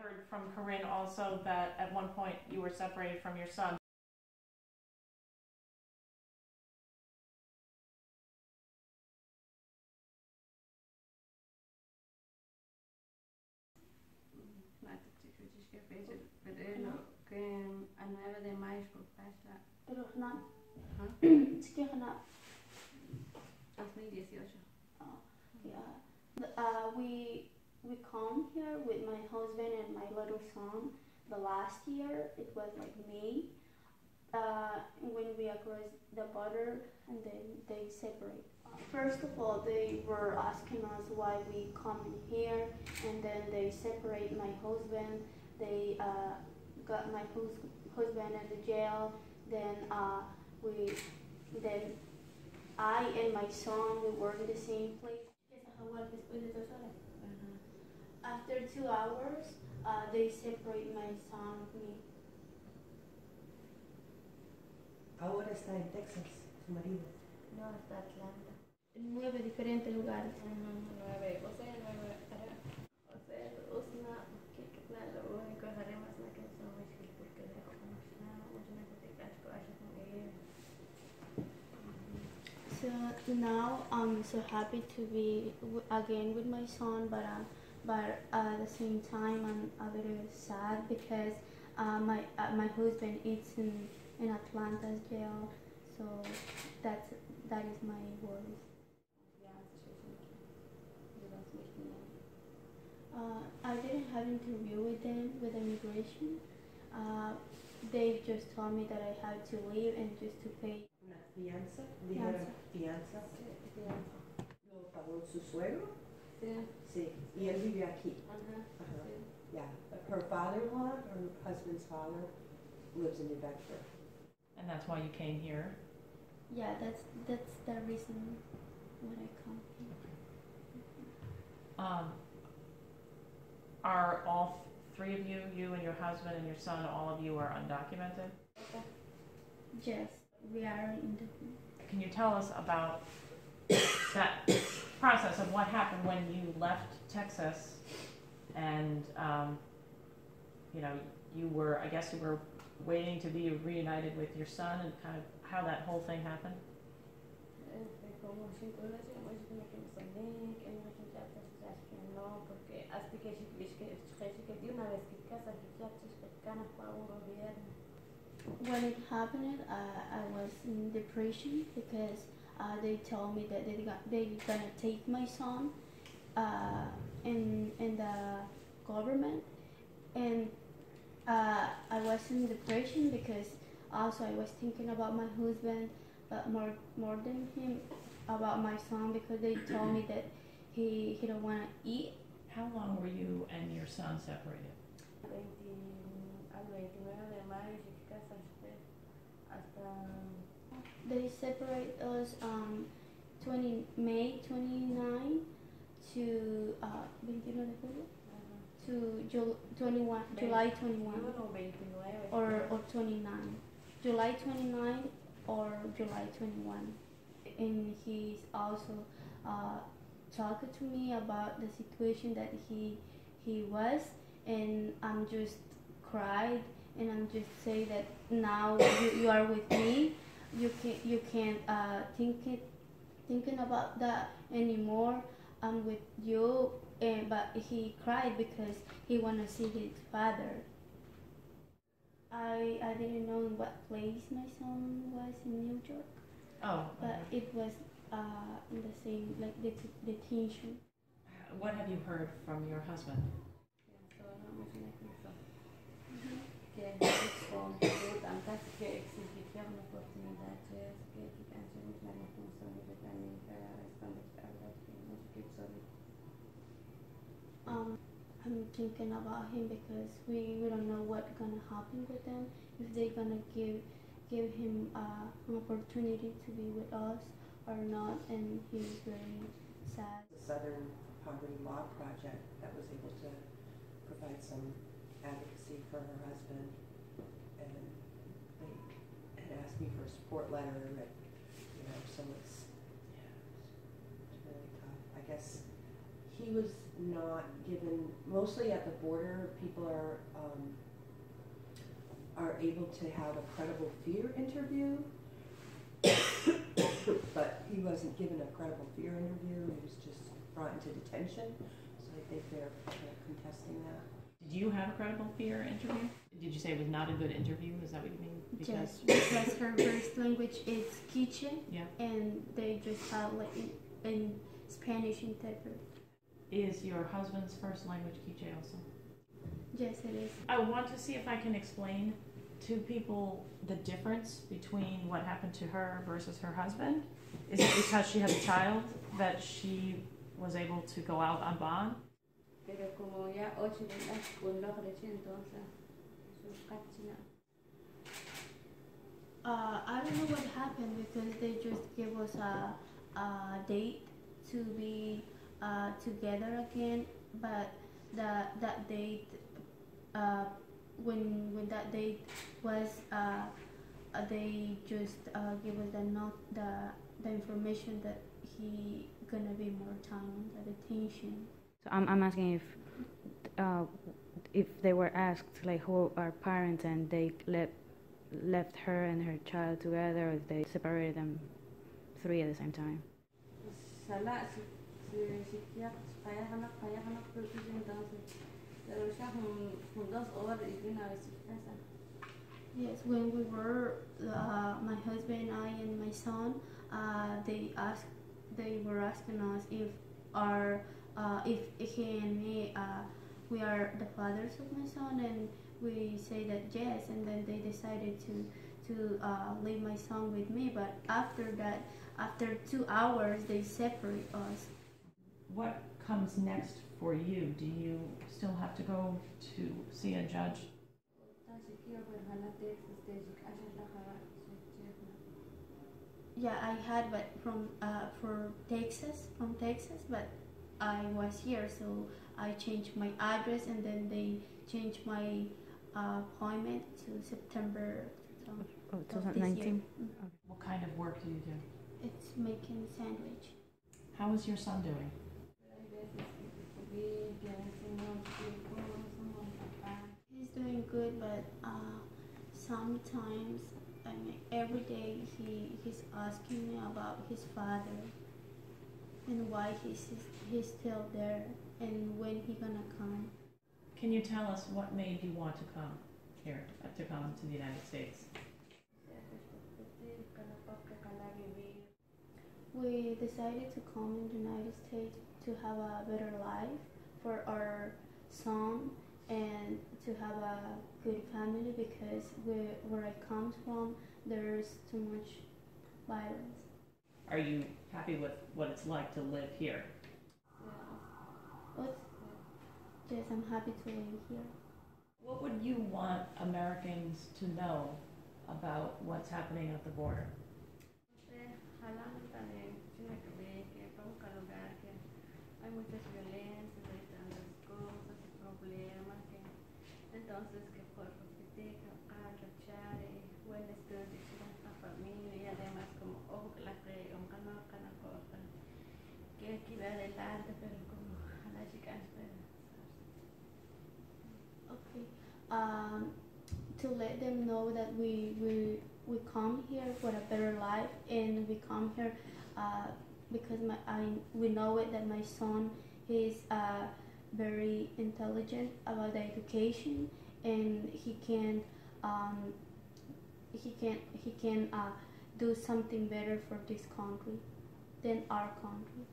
discovered from Corinne also that at one point you were separated from your son. We come here with my husband and my little son. The last year it was like May when we across the border, and then they separate. First of all, they were asking us why we come in here, and then they separate my husband. They got my husband in the jail. Then I and my son, we were in the same place. After 2 hours, they separate my son and me. Ahora está en Texas, su marido. No, está Atlanta. En 9 diferentes lugares. 9, o sea, 9 o sea, usna كيكتنا لو كهري مثلا كنسوي مشكل بالكذا ومشنا وجنا كنت أشكو أشوفهم إيه. So now I'm so happy to be again with my son, but at the same time I'm a little sad because my husband is in Atlanta's jail, so that is my worry. I didn't have an interview with them with immigration. They just told me that I had to leave and just to pay. ¿Una fianza? ¿Dijeron fianza? ¿Lo pagó su suegro? Sí. Sí. Y él vive aquí. Sí. Yeah. Her father-in-law, her husband's father, lives in New Bedford. And that's why you came here? Yeah, that's the reason why I come here. Are all three of you, you and your husband and your son, all of you are undocumented? Yes, we are indefinite. Can you tell us about that process of what happened when you left Texas and, you were, I guess you were waiting to be reunited with your son, and kind of how that whole thing happened? When it happened, I was in depression because they told me that they're gonna take my son in the government, and I was in depression because also I was thinking about my husband, but more than him about my son, because they told me that he don't want to eat. How long were you and your son separated? They separate us May 29 to 21 de julio to 21, July 21 or 29, July 29 or July 21, and he's also talking to me about the situation that he was, and I'm just cried, and I'm just say that now you are with me, you can't thinking about that anymore. I'm with you, but he cried because he wanna see his father. I didn't know in what place my son was in New York. Oh. But it was in the same, like, detention. What have you heard from your husband? I'm thinking about him because we don't know what's gonna happen with them, if they're gonna give him an opportunity to be with us or not, and he's very sad. The Southern Poverty Law Project that was able to provide some advocacy for her husband, and they had asked me for a support letter, and so it's really tough. I guess he was not given, mostly at the border, people are able to have a credible fear interview, but he wasn't given a credible fear interview. He was just brought into detention. So I think they're contesting that. Did you have a credible fear interview? Did you say it was not a good interview? Is that what you mean? Yes, because her first language is Quiche, yeah, and they just have like in Spanish interpret. Is your husband's first language Quiche also? Yes, it is. I want to see if I can explain to people the difference between what happened to her versus her husband. Is it because she had a child that she was able to go out on bond? Pero como ya 8 de las con lo crecí entonces sus cachina. I don't know what happened because they just gave us a date to be together again, but that date when that date was they just give us the information that he gonna be more time in the detention. So I'm asking if they were asked like who are parents and they left her and her child together, or if they separated them 3 at the same time. Sala si kaya anak produce entonces. Pero siya kung 2 horas y na si casa. Yes, when we were my husband, I, and my son, they were asking us if he and me we are the fathers of my son, and we say that yes, and then they decided to leave my son with me. But after that, after 2 hours, they separate us. What comes next for you? Do you still have to go to see a judge? Yeah, I had, but from Texas, but I was here, so I changed my address, and then they changed my appointment to September Oh, 2019. Mm. What kind of work do you do? It's making sandwich. How is your son doing? He's doing good, but sometimes, I mean, every day he's asking me about his father and why he's still there and when he gonna come. Can you tell us what made you want to come here, to come to the United States? We decided to come in the United States to have a better life for our son and to have a good family, because where I come from, there's too much violence. Are you happy with what it's like to live here? Yes, I'm happy to live here. What would you want Americans to know about what's happening at the border? Hay muchas violencias, hay tantas cosas, problemas, entonces que por cachar buen estudio con la familia, y además como ojo que la que un canal cosa que aquí va adelante, pero como a la chica espera. Okay. To let them know that we come here for a better life, and we come here because we know it that my son is very intelligent about the education, and he can do something better for this country than our country.